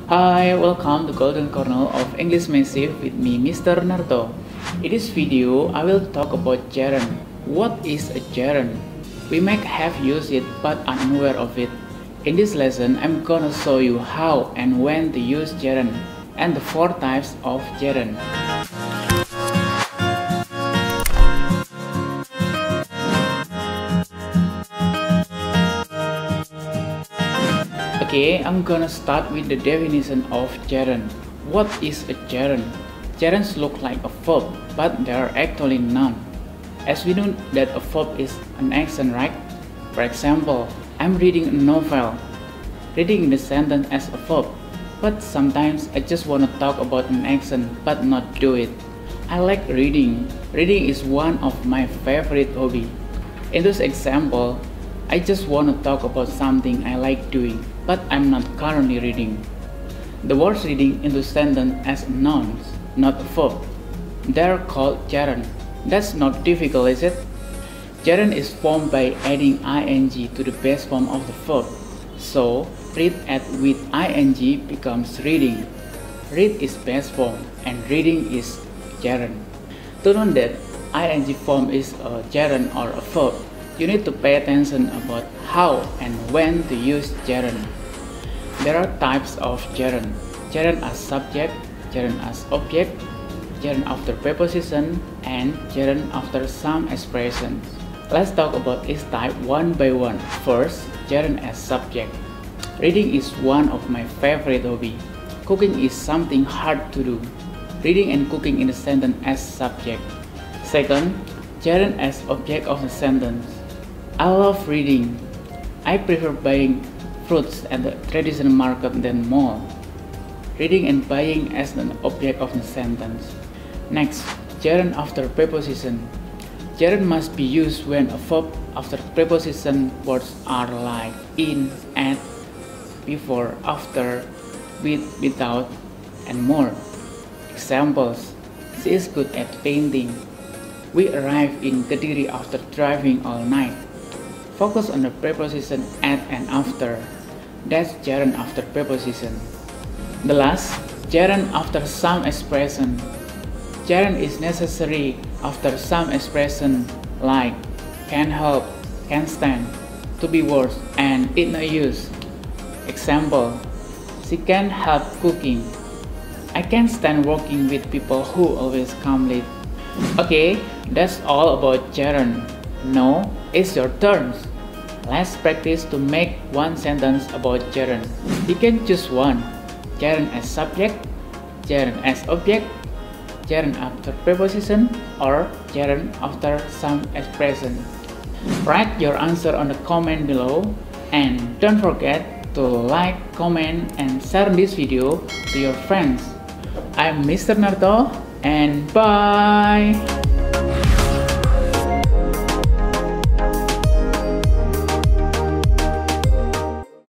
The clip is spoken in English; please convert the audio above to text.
Hi, welcome to Golden Corner of English Massive with me, Mister Narto. In this video, I will talk about gerund. What is a gerund? We might have used it but are unaware of it. In this lesson, I'm gonna show you how and when to use gerund and the 4 types of gerund. Okay, I'm gonna start with the definition of gerund. What is a gerund? Gerunds look like a verb, but they are actually none. As we know that a verb is an action, right? For example, I'm reading a novel. Reading the sentence as a verb, but sometimes I just want to talk about an action but not do it. I like reading. Reading is one of my favorite hobby. In this example, I just want to talk about something I like doing, but I'm not currently reading. The words reading into sentence as nouns, not a verb. They're called gerund. That's not difficult, is it? Gerund is formed by adding ing to the base form of the verb. So, read with ing becomes reading. Read is base form and reading is gerund. To know that ing form is a gerund or a verb, you need to pay attention about how and when to use gerund. There are types of gerund. Gerund as subject, gerund as object, gerund after preposition, and gerund after some expressions. Let's talk about each type one by one. First, gerund as subject. Reading is one of my favorite hobby. Cooking is something hard to do. Reading and cooking in the sentence as subject. Second, gerund as object of the sentence. I love reading. I prefer buying fruits at the traditional market than mall. Reading and buying as an object of the sentence. Next, gerund after preposition. Gerund must be used when a verb after preposition words are like in, at, before, after, with, without, and more. Examples: she is good at painting. We arrived in Kediri after driving all night. Focus on the preposition at and after. That's gerund after preposition. The last, gerund after some expression. Gerund is necessary after some expression like can help, can stand, to be worse, and it no use. Example: she can help cooking. I can't stand working with people who always come late. Okay, that's all about gerund. Now, it's your turn. Let's practice to make one sentence about gerund. You can choose one. Gerund as subject, gerund as object, gerund after preposition, or gerund after some expression. Write your answer on the comment below, and don't forget to like, comment, and share this video to your friends. I'm Mr. Narto, and bye!